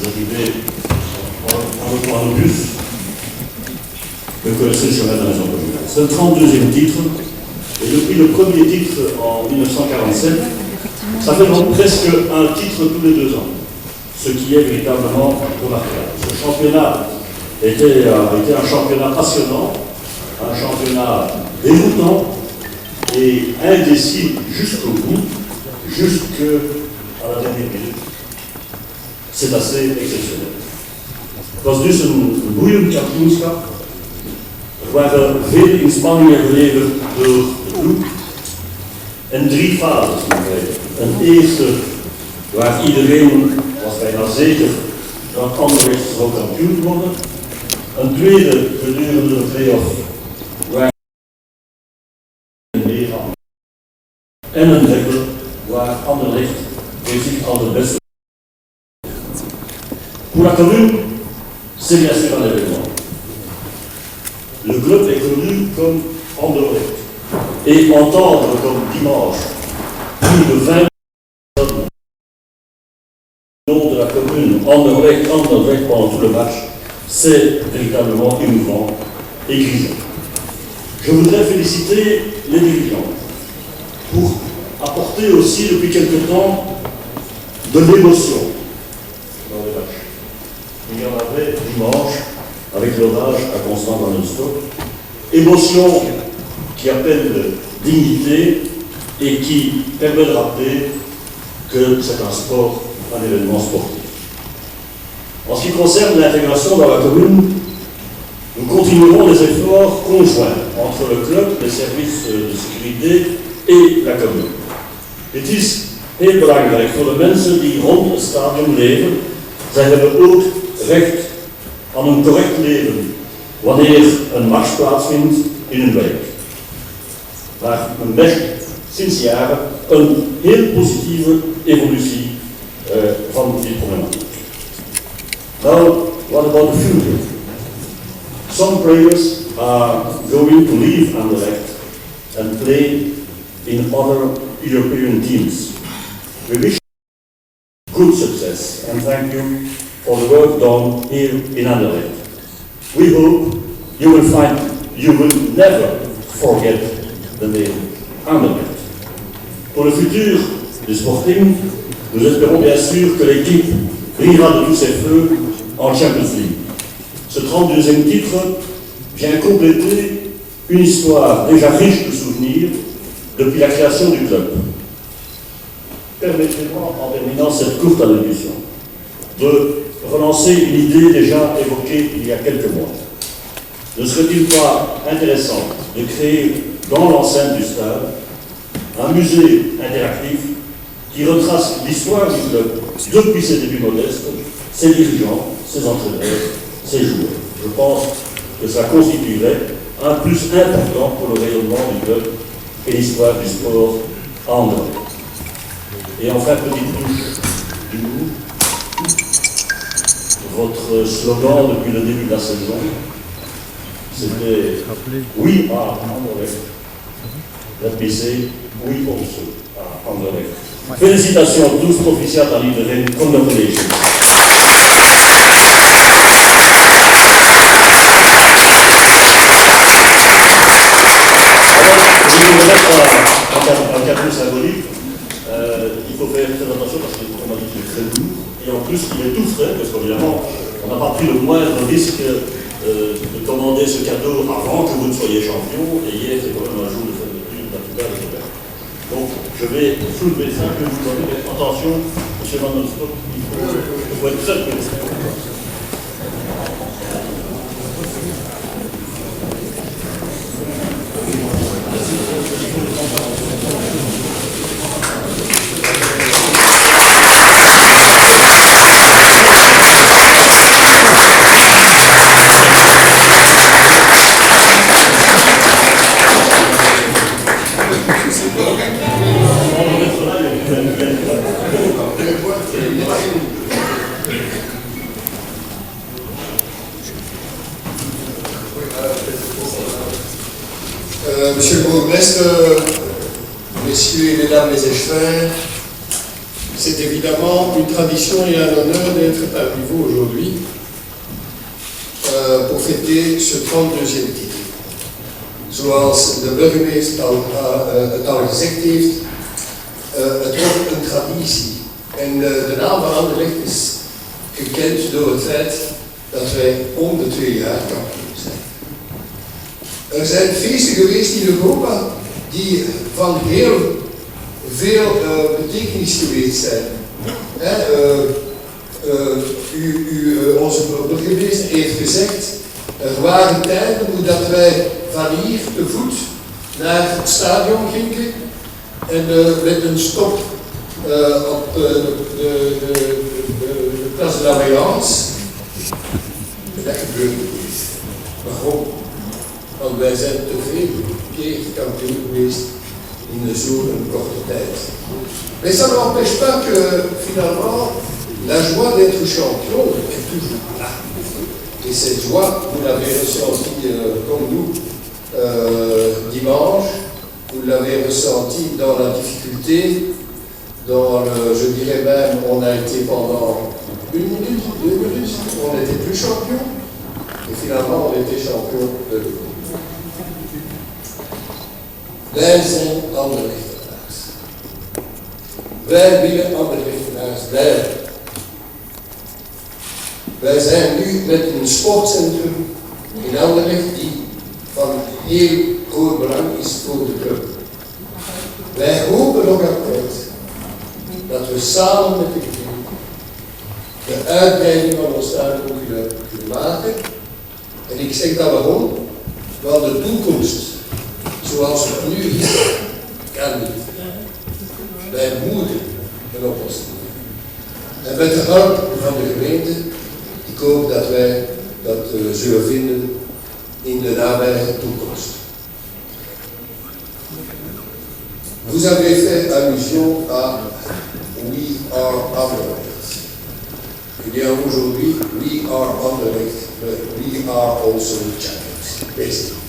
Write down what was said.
vous arrivez en bus, vous connaissez le chemin de la maison communale. C'est le 32e titre, et depuis le premier titre en 1947, ça fait donc presque un titre tous les 2 ans, ce qui est véritablement remarquable. Ce championnat a été un championnat passionnant, un championnat déroutant et indécis jusqu'au bout, jusqu'à la dernière minute. C'est assez exceptionnel. Het was dus een boeiend kampioenschap, waar veel inspanningen geleverd door de ploeg en 3 fases. Een eerste waar iedereen was bijna zeker dat Anderlecht zou kampioen worden. Een tweede gedurende de play-off waar en een derde waar Anderlecht zich al de beste. Pour la commune, c'est bien sûr un événement. Le club est connu comme Anderlecht. Et entendre comme dimanche plus de 20 personnes au nom de la commune Anderlecht pendant tout le match, c'est véritablement émouvant et grisant. Je voudrais féliciter les dirigeants pour apporter aussi depuis quelque temps de l'émotion dans les matchs. Il y en avait dimanche avec l'hommage à Constant Van Hulstorp. Émotion qui appelle dignité et qui permet de rappeler que c'est un sport, un événement sportif. En ce qui concerne l'intégration dans la commune, nous continuerons les efforts conjoints entre le club, les services de sécurité et la commune. Het is heel belangrijk voor de mensen die rond het stadion leven. Zij hebben ook recht aan een correct leven wanneer een match plaatsvindt in hun wijk. Maar men merkt sinds jaren een heel positieve evolutie van die problematiek. Now, what about the future? Some players are going to leave Anderlecht and play in other European teams. We wish good success and thank you for the work done here in Anderlecht. We hope you will never forget the name Anderlecht. Pour le futur du Sporting, nous espérons bien sûr que l'équipe brillera de tous ses feux en Champions League. Ce 32e titre vient compléter une histoire déjà riche de souvenirs depuis la création du club. Permettez-moi, en terminant cette courte allocution, de relancer une idée déjà évoquée il y a quelques mois. Ne serait-il pas intéressant de créer dans l'enceinte du stade un musée interactif qui retrace l'histoire du club depuis ses débuts modestes, ses dirigeants, ses entraîneurs, ses joueurs. Je pense que ça constituerait un plus important pour le rayonnement du club et l'histoire du sport à Anderlecht. Et enfin, petite touche d'humour. Votre slogan depuis le début de la saison, c'était « Oui à Anderlecht ». Let me say « Oui also à Anderlecht ». Félicitations à tous, proficiat à l'iedereen, congratulations. Je vais vous mettre un cadeau symbolique. Il faut faire très attention parce qu'on m'a dit qu'il est très doux. Et en plus, il est tout frais, parce qu'évidemment, on n'a pas pris le moindre risque de commander ce cadeau avant que vous ne soyez champion. Et hier, c'est quand même un jour de fermeture de la plupart des opérations. Donc, je vais soulever ça, que vous avez. Mais attention, M. Van Hulstorp, il faut être très prudent. Monsieur le bourgmestre, messieurs et mesdames les experts, c'est évidemment une tradition et un honneur d'être parmi vous aujourd'hui pour fêter ce 32e titel. Zoals de burgemeester het al gezegd heeft, het wordt een traditie. En de naam van Anderlecht is gekend door het feit dat wij om de 2 jaar kampioen zijn. Er zijn feesten geweest in Europa die van heel veel betekenis geweest zijn. Onze burgemeester heeft gezegd, er waren tijden hoe dat wij van hier te voet naar het stadion gingen en met een stop op de Place de la Mayence. Dat gebeurde niet. Waarom? Want wij zijn te veel keer kampioen geweest in zo'n korte tijd. Mais ça n'empêche pas que finalement la joie d'être champion est toujours là. Et cette joie, vous l'avez ressentie comme nous dimanche, vous l'avez ressentie dans la difficulté, je dirais même, on a été pendant 1 minute, 2 minutes, on n'était plus champion, et finalement on était champion de l'Europe. Wij zijn Anderlechtenaars. Wij willen Anderlechtenaars blijven. Wij zijn nu met een sportcentrum in Anderlecht die van heel groot belang is voor de club. Wij hopen nog altijd dat we samen met de club de uitbreiding van ons stadion kunnen maken. En ik zeg dat waarom? Want de toekomst zoals het nu is, kan niet. Wij moeten een oplossing vinden. En met de hulp van de gemeente, ik hoop dat wij dat zullen vinden in de nabije toekomst. Vous avez fait allusion à We Are Anderlecht. Eh bien aujourd'hui, We Are Anderlecht, but we are also champions. Basically.